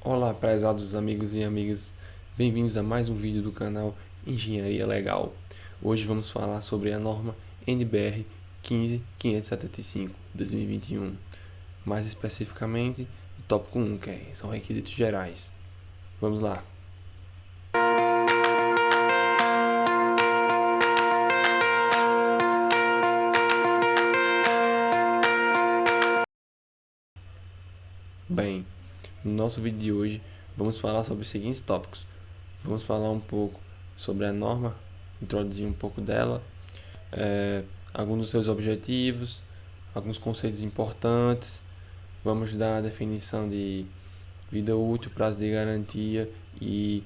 Olá, prezados amigos e amigas, bem-vindos a mais um vídeo do canal Engenharia Legal. Hoje vamos falar sobre a norma NBR 15575/2021, mais especificamente o tópico 1, que são requisitos gerais. Vamos lá. Bem, no nosso vídeo de hoje vamos falar sobre os seguintes tópicos. Vamos falar um pouco sobre a norma, introduzir um pouco dela, alguns dos seus objetivos, alguns conceitos importantes. Vamos dar a definição de vida útil, prazo de garantia e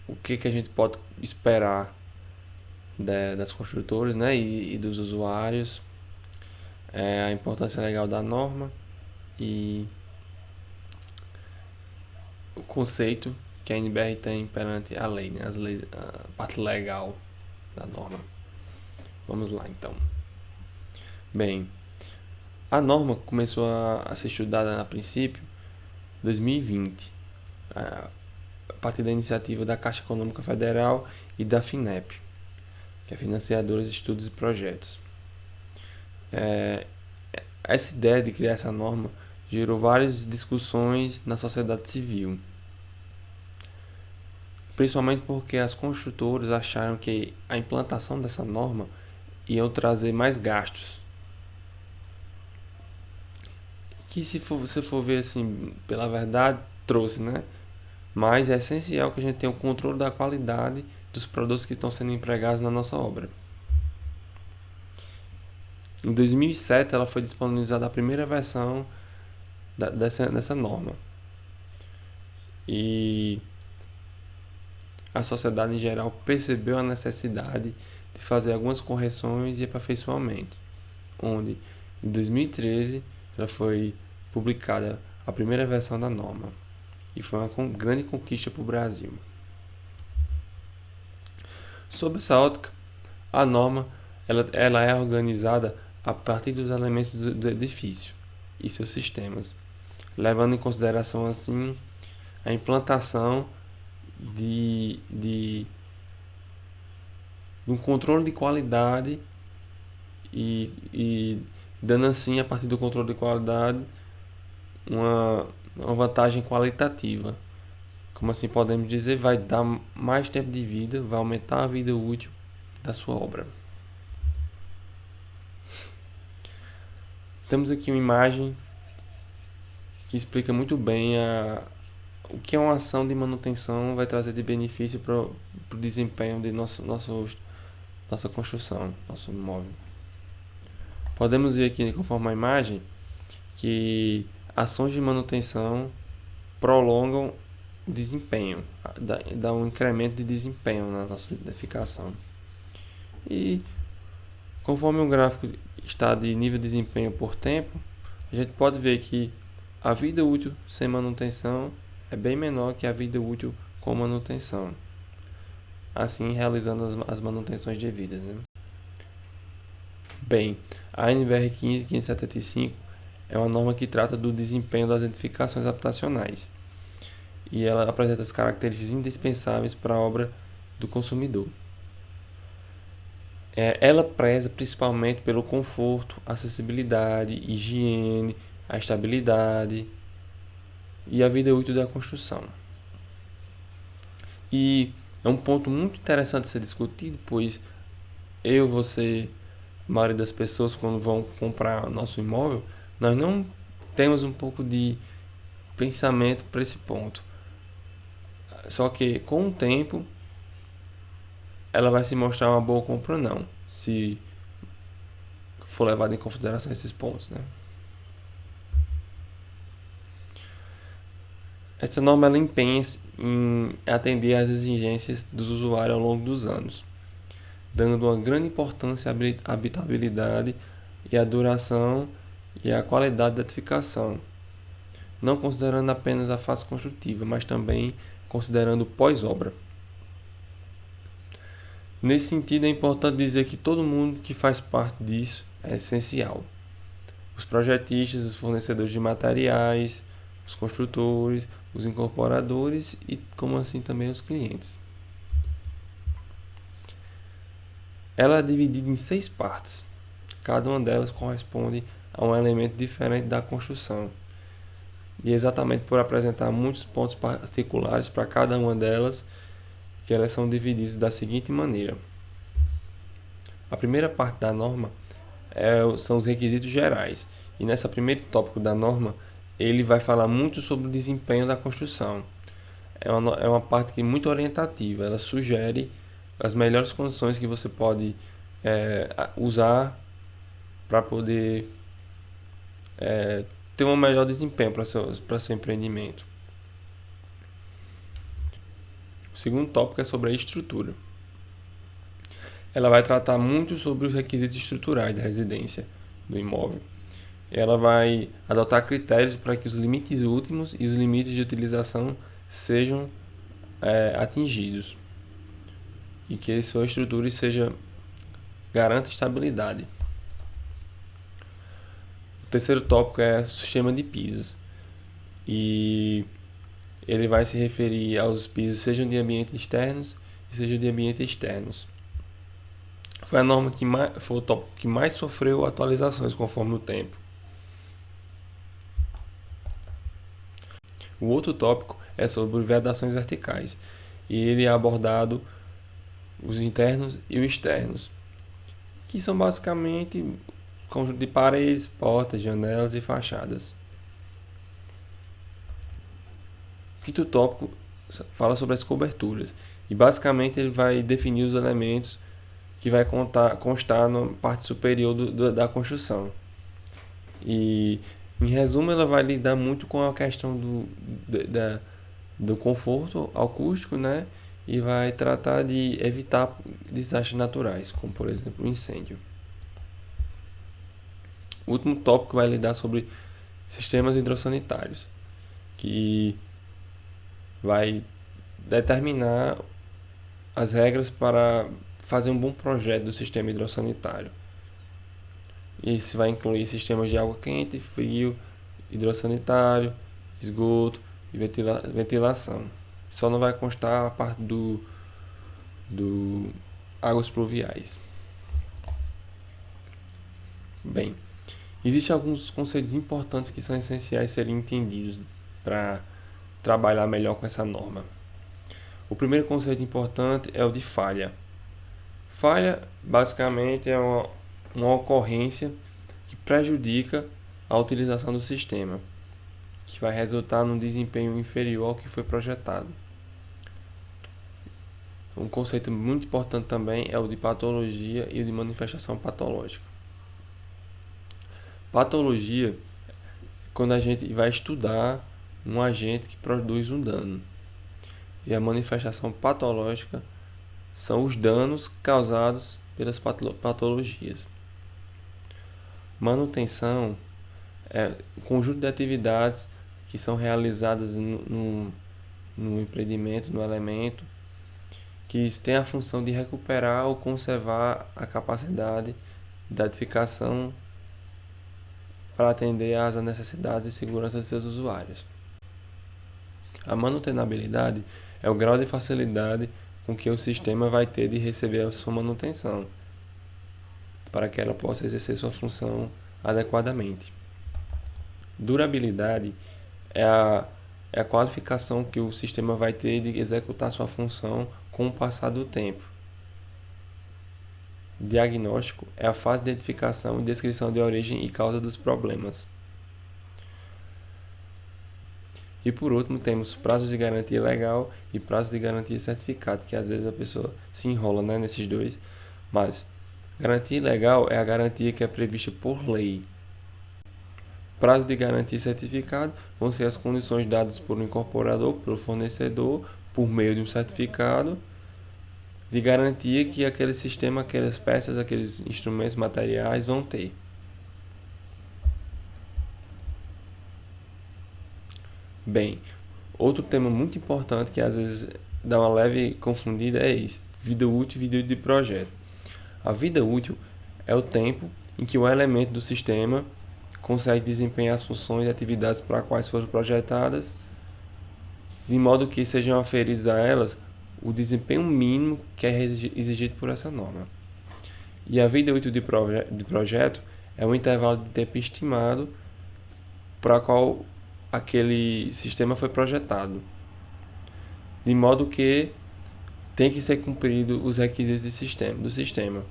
o que a gente pode esperar das construtoras, né, e dos usuários, a importância legal da norma e o conceito que a NBR tem perante a lei, né, as leis, a parte legal da norma. Vamos lá então. Bem, a norma começou a ser estudada a princípio em 2020, a partir da iniciativa da Caixa Econômica Federal e da FINEP, que é Financiadora de Estudos e Projetos. Essa ideia de criar essa norma gerou várias discussões na sociedade civil, principalmente porque as construtoras acharam que a implantação dessa norma ia trazer mais gastos. Que se você for ver assim, pela verdade, trouxe, né? Mas é essencial que a gente tenha o controle da qualidade dos produtos que estão sendo empregados na nossa obra. Em 2007, ela foi disponibilizada a primeira versão dessa norma. E a sociedade em geral percebeu a necessidade de fazer algumas correções e aperfeiçoamentos, onde em 2013 ela foi publicada a primeira versão da norma e foi uma grande conquista para o Brasil. Sob essa ótica, a norma ela é organizada a partir dos elementos do edifício e seus sistemas, levando em consideração assim a implantação de um controle de qualidade e dando assim, a partir do controle de qualidade, uma vantagem qualitativa. Como assim podemos dizer, vai dar mais tempo de vida, vai aumentar a vida útil da sua obra. Temos aqui uma imagem que explica muito bem o que uma ação de manutenção vai trazer de benefício para o desempenho de nossa construção, nosso imóvel. Podemos ver aqui, conforme a imagem, que ações de manutenção prolongam o desempenho, dá um incremento de desempenho na nossa edificação. E conforme o gráfico está de nível de desempenho por tempo, a gente pode ver que a vida útil sem manutenção é bem menor que a vida útil com manutenção, assim realizando as manutenções devidas, né? Bem, a NBR 15575 é uma norma que trata do desempenho das edificações habitacionais e ela apresenta as características indispensáveis para a obra do consumidor. Ela preza principalmente pelo conforto, acessibilidade, higiene, a estabilidade e a vida útil da construção. E é um ponto muito interessante de ser discutido, pois você, a maioria das pessoas, quando vão comprar nosso imóvel, nós não temos um pouco de pensamento para esse ponto. Só que com o tempo ela vai se mostrar uma boa compra ou não, se for levado em consideração esses pontos, né? Essa norma ela empenha em atender às exigências dos usuários ao longo dos anos, dando uma grande importância à habitabilidade e à duração e à qualidade da edificação, não considerando apenas a fase construtiva, mas também considerando pós-obra. Nesse sentido, é importante dizer que todo mundo que faz parte disso é essencial. Os projetistas, os fornecedores de materiais, os construtores, os incorporadores e, como assim, também os clientes. Ela é dividida em 6 partes. Cada uma delas corresponde a um elemento diferente da construção. E é exatamente por apresentar muitos pontos particulares para cada uma delas que elas são divididas da seguinte maneira. A primeira parte da norma são os requisitos gerais. E nesse primeiro tópico da norma, ele vai falar muito sobre o desempenho da construção. É uma parte que é muito orientativa. Ela sugere as melhores condições que você pode usar para poder ter um melhor desempenho para seu empreendimento. O segundo tópico é sobre a estrutura. Ela vai tratar muito sobre os requisitos estruturais da residência, do imóvel. Ela vai adotar critérios para que os limites últimos e os limites de utilização sejam atingidos e que a sua estrutura garanta estabilidade. O terceiro tópico é o sistema de pisos, e ele vai se referir aos pisos sejam de ambientes externos e sejam de ambientes externos. Foi a norma foi o tópico que mais sofreu atualizações conforme o tempo. O outro tópico é sobre vedações verticais, e ele é abordado os internos e os externos, que são basicamente conjunto de paredes, portas, janelas e fachadas. O quinto tópico fala sobre as coberturas, e basicamente ele vai definir os elementos que vai constar na parte superior da construção. E, em resumo, ela vai lidar muito com a questão do conforto acústico, né? E vai tratar de evitar desastres naturais, como por exemplo o incêndio. O último tópico vai lidar sobre sistemas hidrossanitários, que vai determinar as regras para fazer um bom projeto do sistema hidrossanitário. Isso vai incluir sistemas de água quente, frio, hidrossanitário, esgoto e ventilação. Só não vai constar a parte do águas pluviais. Bem, existem alguns conceitos importantes que são essenciais serem entendidos para trabalhar melhor com essa norma. O primeiro conceito importante é o de falha. Falha, basicamente, é uma ocorrência que prejudica a utilização do sistema, que vai resultar num desempenho inferior ao que foi projetado. Um conceito muito importante também é o de patologia e o de manifestação patológica. Patologia é quando a gente vai estudar um agente que produz um dano. E a manifestação patológica são os danos causados pelas patologias. Manutenção é um conjunto de atividades que são realizadas no empreendimento, no elemento, que tem a função de recuperar ou conservar a capacidade da edificação para atender às necessidades de segurança de seus usuários. A manutenabilidade é o grau de facilidade com que o sistema vai ter de receber a sua manutenção, para que ela possa exercer sua função adequadamente. Durabilidade é a qualificação que o sistema vai ter de executar sua função com o passar do tempo. Diagnóstico é a fase de identificação e descrição de origem e causa dos problemas. E por último temos prazos de garantia legal e prazos de garantia certificado, que às vezes a pessoa se enrola, né, nesses dois, mas garantia legal é a garantia que é prevista por lei. Prazo de garantia certificado vão ser as condições dadas por um incorporador, pelo fornecedor, por meio de um certificado de garantia que aquele sistema, aquelas peças, aqueles instrumentos materiais vão ter. Bem, outro tema muito importante que às vezes dá uma leve confundida é isso: vida útil e vida útil de projeto. A vida útil é o tempo em que o elemento do sistema consegue desempenhar as funções e atividades para as quais foram projetadas, de modo que sejam aferidos a elas o desempenho mínimo que é exigido por essa norma. E a vida útil de projeto é um intervalo de tempo estimado para qual aquele sistema foi projetado, de modo que tem que ser cumprido os requisitos do sistema.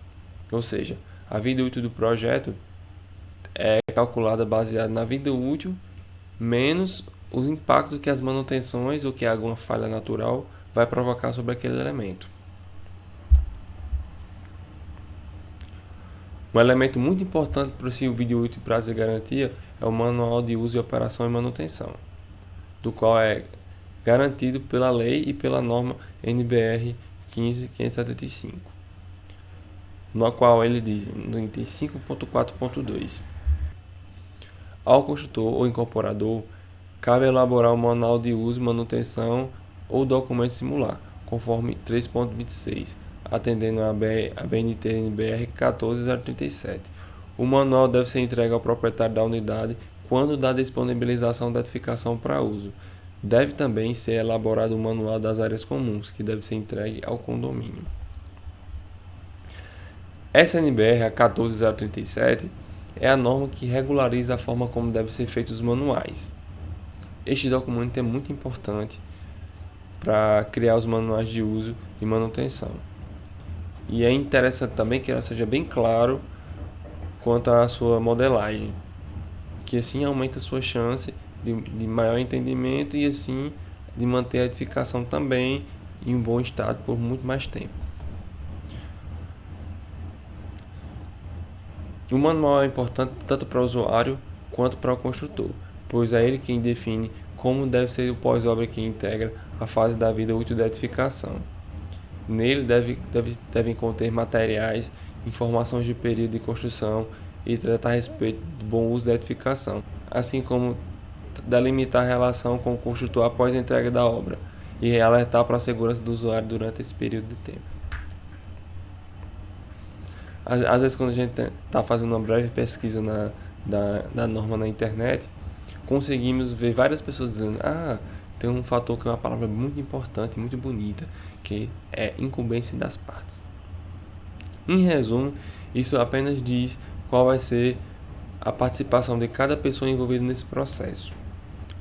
Ou seja, a vida útil do projeto é calculada baseada na vida útil menos os impactos que as manutenções ou que alguma falha natural vai provocar sobre aquele elemento. Um elemento muito importante para o vídeo útil e prazo de garantia é o Manual de Uso e Operação e Manutenção, do qual é garantido pela lei e pela norma NBR 15575, no qual ele diz, no item 5.4.2, ao construtor ou incorporador cabe elaborar o manual de uso, manutenção ou documento similar, conforme 3.26, atendendo a BNT NBR 14037. O manual deve ser entregue ao proprietário da unidade quando da disponibilização da edificação para uso. Deve também ser elaborado o manual das áreas comuns, que deve ser entregue ao condomínio. Essa NBR, a 14037, é a norma que regulariza a forma como devem ser feitos os manuais. Este documento é muito importante para criar os manuais de uso e manutenção. E é interessante também que ela seja bem claro quanto à sua modelagem, que assim aumenta a sua chance de maior entendimento e assim de manter a edificação também em um bom estado por muito mais tempo. O manual é importante tanto para o usuário quanto para o construtor, pois é ele quem define como deve ser o pós-obra que integra a fase da vida útil da edificação. Nele devem conter materiais, informações de período de construção e tratar a respeito do bom uso da edificação, assim como delimitar a relação com o construtor após a entrega da obra e alertar para a segurança do usuário durante esse período de tempo. Às vezes, quando a gente está fazendo uma breve pesquisa da norma na internet, conseguimos ver várias pessoas dizendo: tem um fator que é uma palavra muito importante, muito bonita, que é incumbência das partes. Em resumo, isso apenas diz qual vai ser a participação de cada pessoa envolvida nesse processo.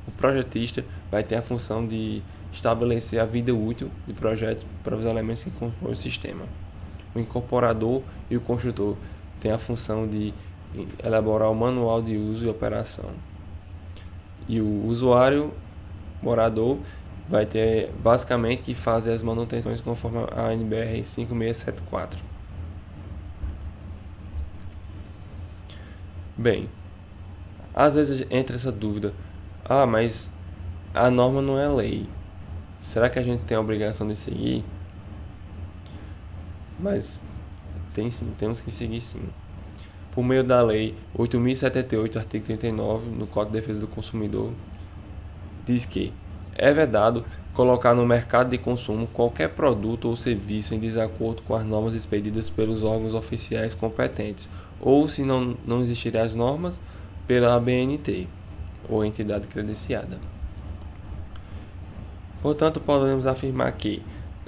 O projetista vai ter a função de estabelecer a vida útil do projeto para os elementos que compõem o sistema. O incorporador e o construtor têm a função de elaborar o manual de uso e operação. E o usuário, morador, vai ter basicamente que fazer as manutenções conforme a NBR 5674. Bem, às vezes entra essa dúvida: mas a norma não é lei. Será que a gente tem a obrigação de seguir? Mas tem sim, temos que seguir sim. Por meio da Lei 8.078, artigo 39, no Código de Defesa do Consumidor, diz que é vedado colocar no mercado de consumo qualquer produto ou serviço em desacordo com as normas expedidas pelos órgãos oficiais competentes, ou, se não existirem as normas, pela ABNT, ou entidade credenciada. Portanto, podemos afirmar que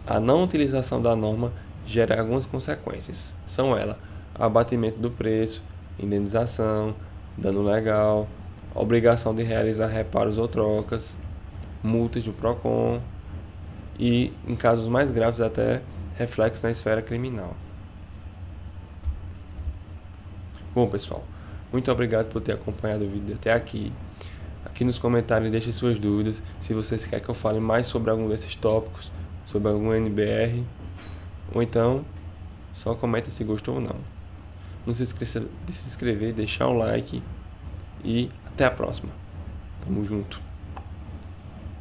a não utilização da norma gera algumas consequências. São elas: abatimento do preço, indenização, dano legal, obrigação de realizar reparos ou trocas, multas do PROCON e, em casos mais graves, até reflexo na esfera criminal. Bom, pessoal, muito obrigado por ter acompanhado o vídeo até aqui. Aqui nos comentários deixe suas dúvidas, se vocês querem que eu fale mais sobre algum desses tópicos, sobre algum NBR, ou então só comenta se gostou ou não. Não se esqueça de se inscrever, deixar o like e até a próxima. Tamo junto.